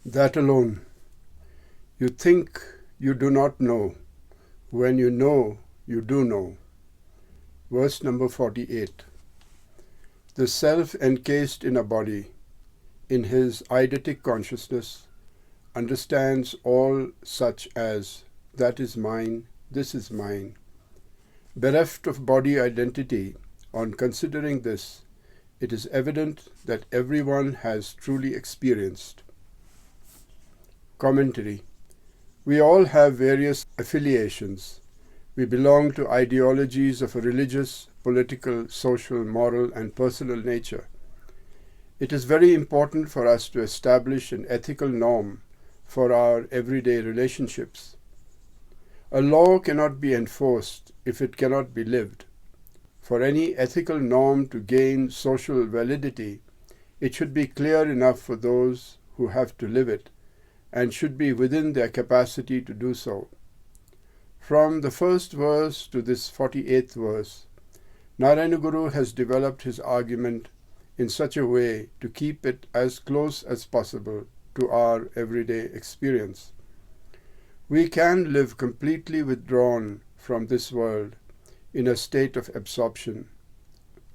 That alone. You think you do not know. When you know, you do know. Verse number 48. The self encased in a body, in his eidetic consciousness, understands all such as, that is mine, this is mine. Bereft of body identity, on considering this, it is evident that everyone has truly experienced. Commentary. We all have various affiliations. We belong to ideologies of a religious, political, social, moral, and personal nature. It is very important for us to establish an ethical norm for our everyday relationships. A law cannot be enforced if it cannot be lived. For any ethical norm to gain social validity, it should be clear enough for those who have to live it, and should be within their capacity to do so. From the first verse to this 48th verse, Narayana Guru has developed his argument in such a way to keep it as close as possible to our everyday experience. We can live completely withdrawn from this world in a state of absorption,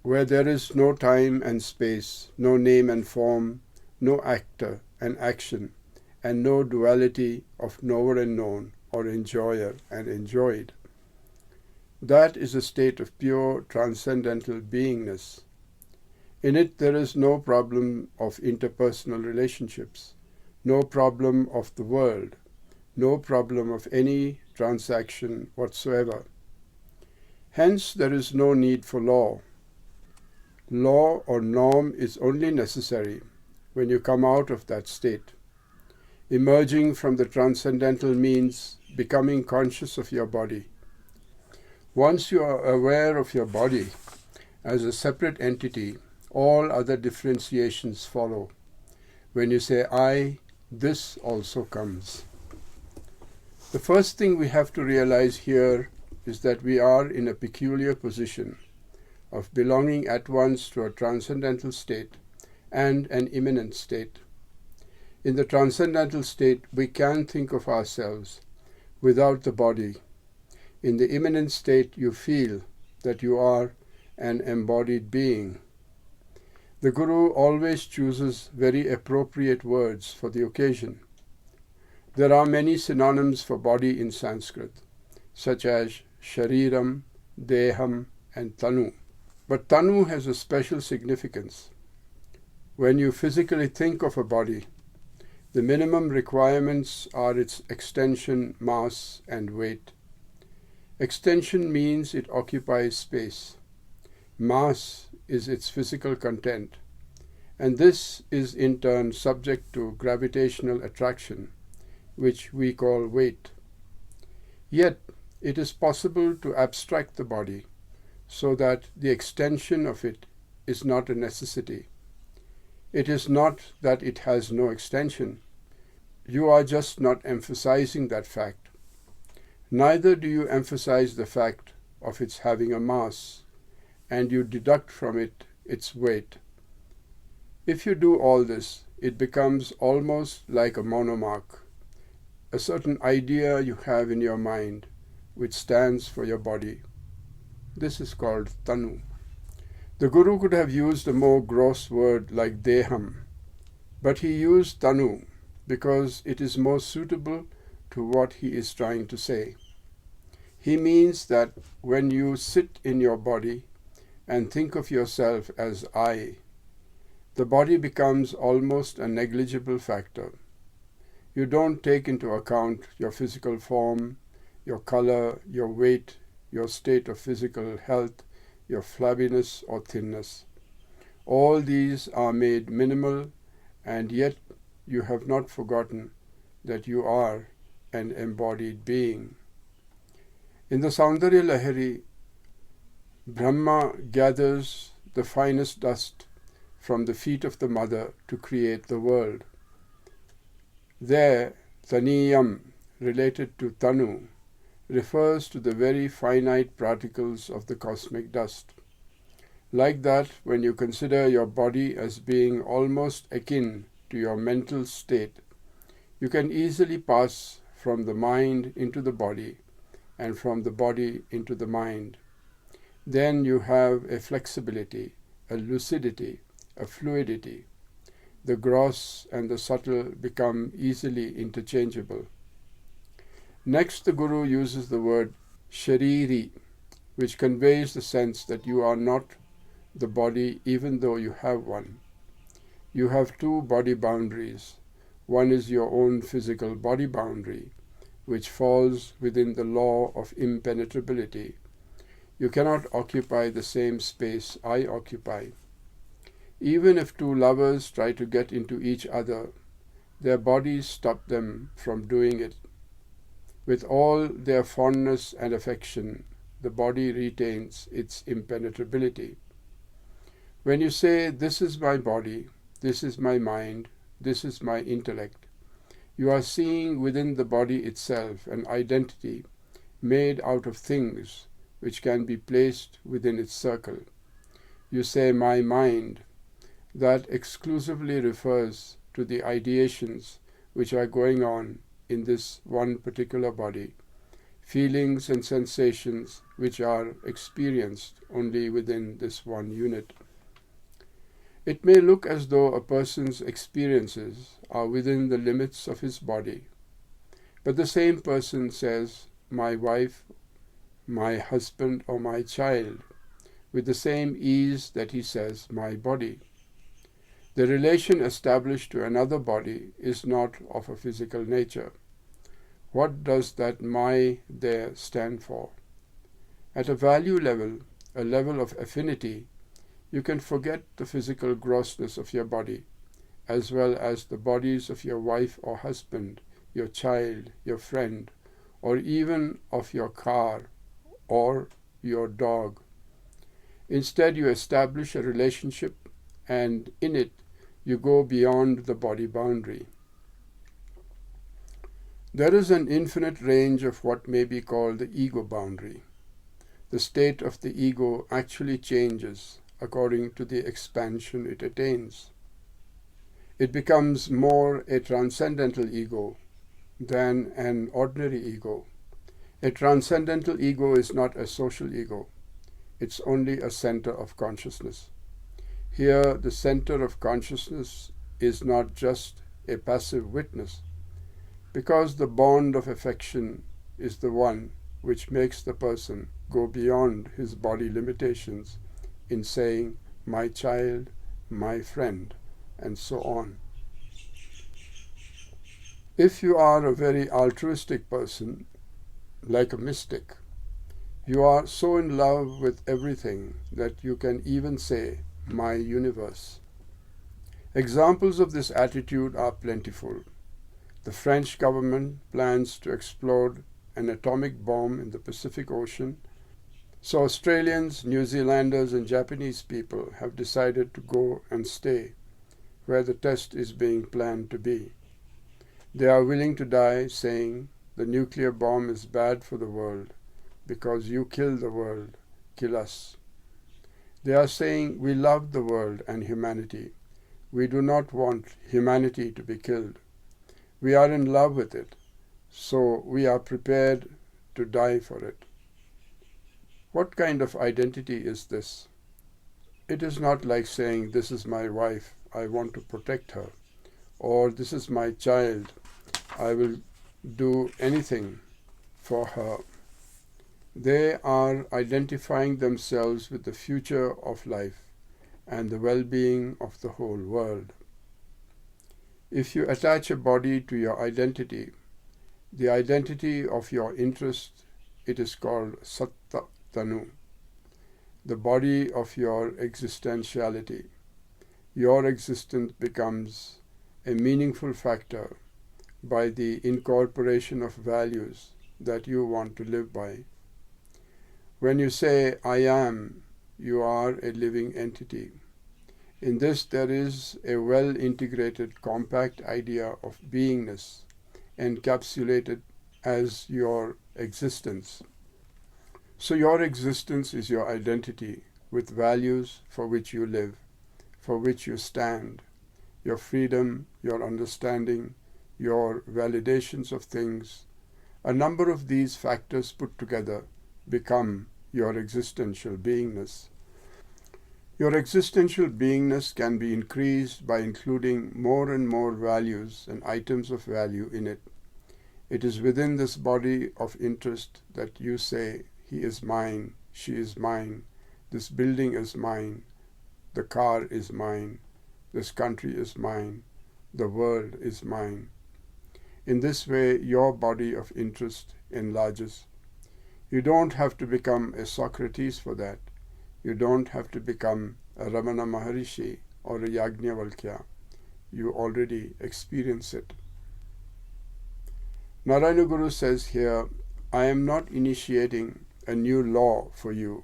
where there is no time and space, no name and form, no actor and action, and no duality of knower and known, or enjoyer and enjoyed. That is a state of pure transcendental beingness. In it there is no problem of interpersonal relationships, no problem of the world, no problem of any transaction whatsoever. Hence there is no need for law. Law or norm is only necessary when you come out of that state. Emerging from the transcendental means becoming conscious of your body. Once you are aware of your body as a separate entity, all other differentiations follow. When you say I, this also comes. The first thing we have to realize here is that we are in a peculiar position of belonging at once to a transcendental state and an immanent state. In the transcendental state, we can think of ourselves without the body. In the immanent state, you feel that you are an embodied being. The Guru always chooses very appropriate words for the occasion. There are many synonyms for body in Sanskrit, such as shariram, deham, and tanu. But tanu has a special significance. When you physically think of a body, the minimum requirements are its extension, mass, and weight. Extension means it occupies space. Mass is its physical content, and this is in turn subject to gravitational attraction, which we call weight. Yet it is possible to abstract the body so that the extension of it is not a necessity. It is not that it has no extension. You are just not emphasizing that fact. Neither do you emphasize the fact of its having a mass, and you deduct from it its weight. If you do all this, it becomes almost like a monomark, a certain idea you have in your mind, which stands for your body. This is called tanu. The Guru could have used a more gross word like deham, but he used tanu because it is more suitable to what he is trying to say. He means that when you sit in your body and think of yourself as I, the body becomes almost a negligible factor. You don't take into account your physical form, your color, your weight, your state of physical health, your flabbiness or thinness. All these are made minimal, and yet you have not forgotten that you are an embodied being. In the Saundarya Lahari, Brahma gathers the finest dust from the feet of the mother to create the world. There, Taniyam, related to Tanu, refers to the very finite particles of the cosmic dust. Like that, when you consider your body as being almost akin to your mental state, You can easily pass from the mind into the body and from the body into the mind. Then you have a flexibility, a lucidity, a fluidity. The gross and the subtle become easily interchangeable. Next, the Guru uses the word shariri, which conveys the sense that you are not the body even though you have one. You have two body boundaries. One is your own physical body boundary, which falls within the law of impenetrability. You cannot occupy the same space I occupy. Even if two lovers try to get into each other, their bodies stop them from doing it. With all their fondness and affection, the body retains its impenetrability. When you say, "This is my body, this is my mind, this is my intellect," you are seeing within the body itself an identity made out of things which can be placed within its circle. You say, "My mind," that exclusively refers to the ideations which are going on in this one particular body, feelings and sensations which are experienced only within this one unit. It may look as though a person's experiences are within the limits of his body, but the same person says, "My wife, my husband, or my child," with the same ease that he says, "my body." The relation established to another body is not of a physical nature. What does that "my" there stand for? At a value level, a level of affinity, you can forget the physical grossness of your body, as well as the bodies of your wife or husband, your child, your friend, or even of your car or your dog. Instead, you establish a relationship, and in it, you go beyond the body boundary. There is an infinite range of what may be called the ego boundary. The state of the ego actually changes according to the expansion it attains. It becomes more a transcendental ego than an ordinary ego. A transcendental ego is not a social ego. It's only a center of consciousness. Here, the center of consciousness is not just a passive witness, because the bond of affection is the one which makes the person go beyond his body limitations in saying, "my child, my friend," and so on. If you are a very altruistic person, like a mystic, you are so in love with everything that you can even say, "my universe." Examples of this attitude are plentiful. The French government plans to explode an atomic bomb in the Pacific Ocean, so Australians, New Zealanders, and Japanese people have decided to go and stay where the test is being planned to be. They are willing to die saying, "The nuclear bomb is bad for the world because you kill the world, kill us." They are saying, "We love the world and humanity. We do not want humanity to be killed. We are in love with it, so we are prepared to die for it." What kind of identity is this? It is not like saying, "This is my wife, I want to protect her," or "This is my child, I will do anything for her." They are identifying themselves with the future of life and the well-being of the whole world. If you attach a body to your identity, the identity of your interest, it is called satta tanu, the body of your existentiality. Your existence becomes a meaningful factor by the incorporation of values that you want to live by. When you say, "I am," you are a living entity. In this there is a well-integrated, compact idea of beingness encapsulated as your existence. So your existence is your identity with values for which you live, for which you stand, your freedom, your understanding, your validations of things, a number of these factors put together become your existential beingness. Your existential beingness can be increased by including more and more values and items of value in it. It is within this body of interest that you say, he is mine, she is mine, this building is mine, the car is mine, this country is mine, the world is mine. In this way, your body of interest enlarges. You don't have to become a Socrates for that. You don't have to become a Ramana Maharishi or a Yajnavalkya. You already experience it. Narayana Guru says here, I am not initiating a new law for you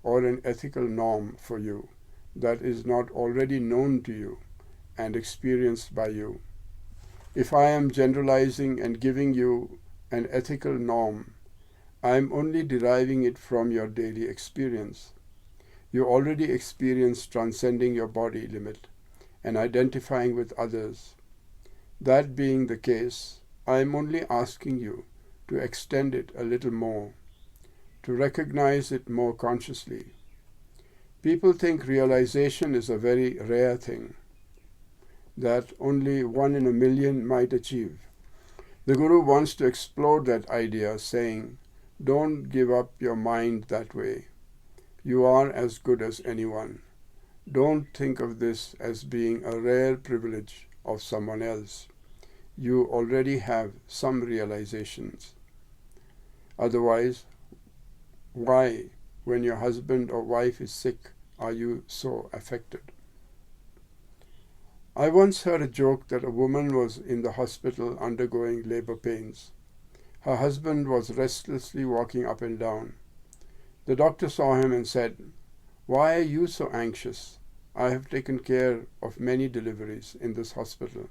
or an ethical norm for you that is not already known to you and experienced by you. If I am generalizing and giving you an ethical norm, I am only deriving it from your daily experience. You already experience transcending your body limit and identifying with others. That being the case, I am only asking you to extend it a little more, to recognize it more consciously. People think realization is a very rare thing, that only 1 in a million might achieve. The Guru wants to explore that idea, saying, don't give up your mind that way. You are as good as anyone. Don't think of this as being a rare privilege of someone else. You already have some realizations. Otherwise, why, when your husband or wife is sick, are you so affected? I once heard a joke that a woman was in the hospital undergoing labor pains. Her husband was restlessly walking up and down. The doctor saw him and said, "Why are you so anxious? I have taken care of many deliveries in this hospital,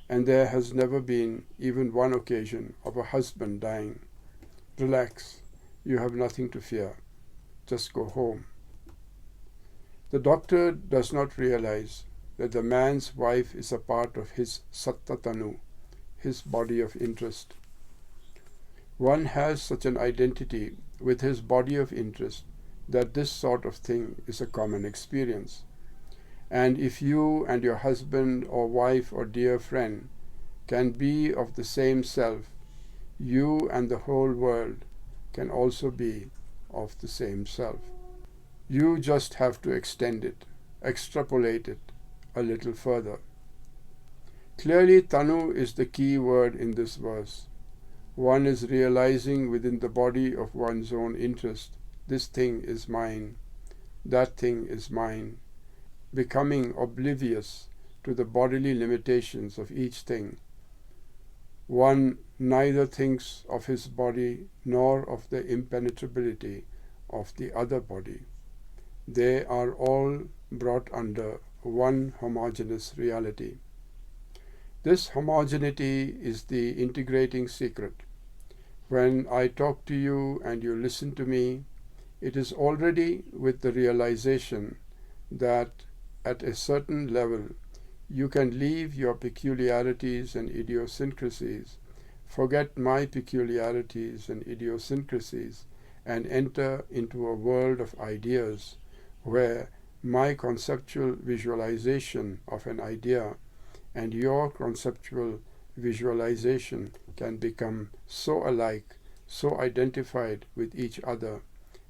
and there has never been even one occasion of a husband dying. Relax, you have nothing to fear. Just go home." The doctor does not realize that the man's wife is a part of his sattatanu, his body of interest. One has such an identity with his body of interest that this sort of thing is a common experience. And if you and your husband or wife or dear friend can be of the same self, you and the whole world can also be of the same self. You just have to extend it, extrapolate it a little further. Clearly, Tanu is the key word in this verse. One is realizing within the body of one's own interest, this thing is mine, that thing is mine, becoming oblivious to the bodily limitations of each thing. One neither thinks of his body nor of the impenetrability of the other body. They are all brought under one homogeneous reality. This homogeneity is the integrating secret. When I talk to you and you listen to me, it is already with the realization that at a certain level you can leave your peculiarities and idiosyncrasies, forget my peculiarities and idiosyncrasies, and enter into a world of ideas where my conceptual visualization of an idea and your conceptual visualization can become so alike, so identified with each other,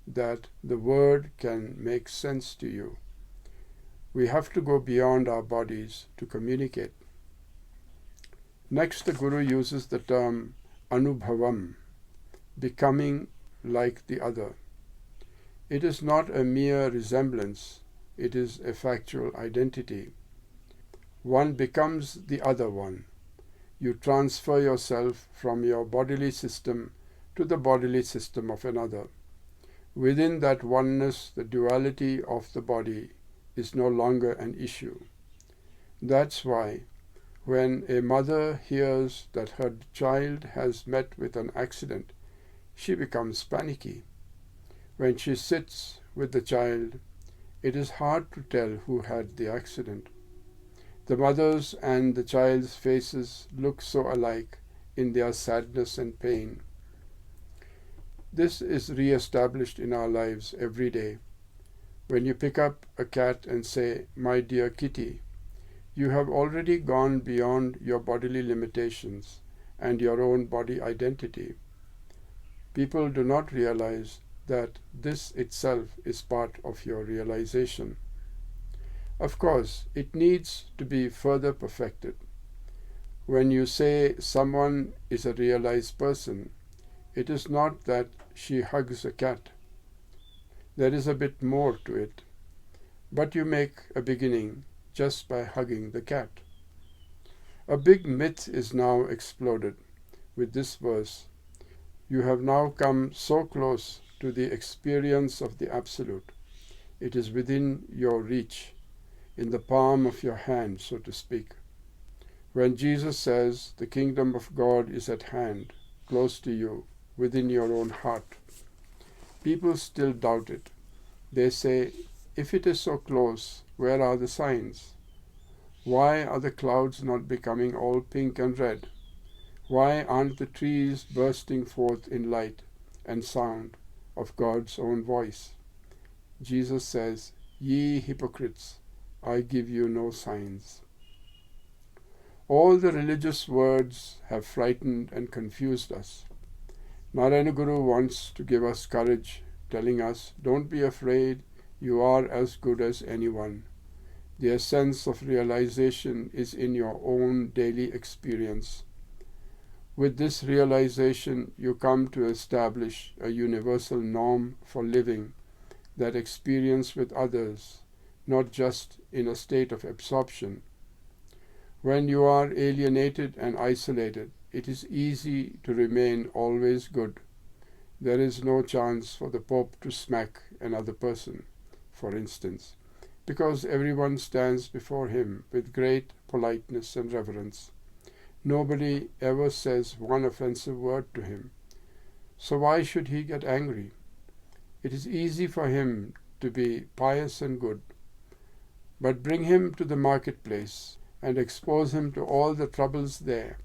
that the word can make sense to you. We have to go beyond our bodies to communicate. Next, the Guru uses the term anubhavam, becoming like the other. It is not a mere resemblance, it is a factual identity. One becomes the other one. You transfer yourself from your bodily system to the bodily system of another. Within that oneness, the duality of the body is no longer an issue. That's why when a mother hears that her child has met with an accident, she becomes panicky. When she sits with the child, it is hard to tell who had the accident. The mother's and the child's faces look so alike in their sadness and pain. This is re-established in our lives every day. When you pick up a cat and say, "My dear kitty," you have already gone beyond your bodily limitations and your own body identity. People do not realize that this itself is part of your realization. Of course, it needs to be further perfected. When you say someone is a realized person, it is not that she hugs a cat. There is a bit more to it. But you make a beginning just by hugging the cat. A big myth is now exploded with this verse. You have now come so close to the experience of the Absolute. It is within your reach, in the palm of your hand, so to speak. When Jesus says the kingdom of God is at hand, close to you, within your own heart, people still doubt it. They say, if it is so close, where are the signs? Why are the clouds not becoming all pink and red? Why aren't the trees bursting forth in light and sound of God's own voice? Jesus says, "Ye hypocrites, I give you no signs." All the religious words have frightened and confused us. Narayana Guru wants to give us courage, telling us, don't be afraid, you are as good as anyone. The essence of realization is in your own daily experience. With this realization, you come to establish a universal norm for living, that experience with others, not just in a state of absorption. When you are alienated and isolated, it is easy to remain always good. There is no chance for the Pope to smack another person, for instance, because everyone stands before him with great politeness and reverence. Nobody ever says one offensive word to him. So why should he get angry? It is easy for him to be pious and good, but bring him to the marketplace and expose him to all the troubles there.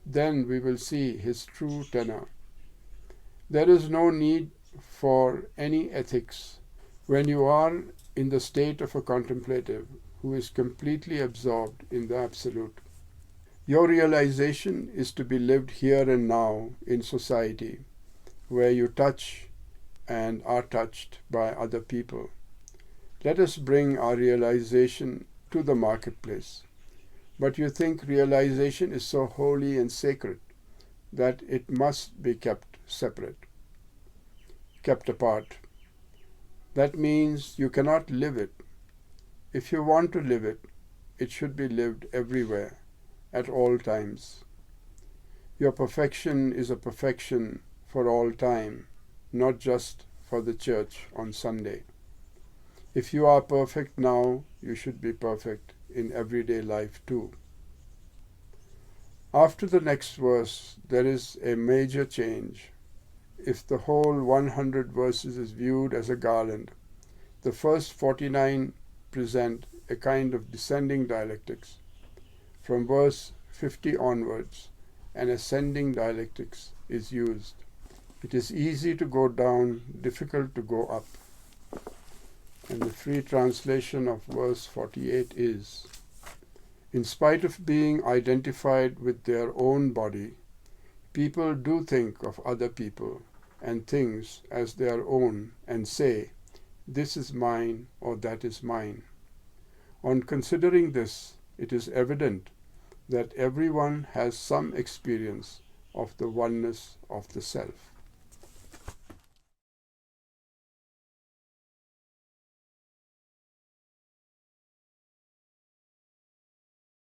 Then we will see his true tenor. There is no need for any ethics when you are in the state of a contemplative who is completely absorbed in the Absolute. Your realization is to be lived here and now in society, where you touch and are touched by other people. Let us bring our realization to the marketplace. But you think realization is so holy and sacred that it must be kept separate, kept apart. That means you cannot live it. If you want to live it, it should be lived everywhere, at all times. Your perfection is a perfection for all time, not just for the church on Sunday. If you are perfect now, you should be perfect in everyday life too. After the next verse, there is a major change. If the whole 100 verses is viewed as a garland, the first 49 present a kind of descending dialectics. From verse 50 onwards, an ascending dialectics is used. It is easy to go down, difficult to go up. And the free translation of verse 48 is, in spite of being identified with their own body, people do think of other people and things as their own and say, this is mine or that is mine. On considering this, it is evident that everyone has some experience of the oneness of the self.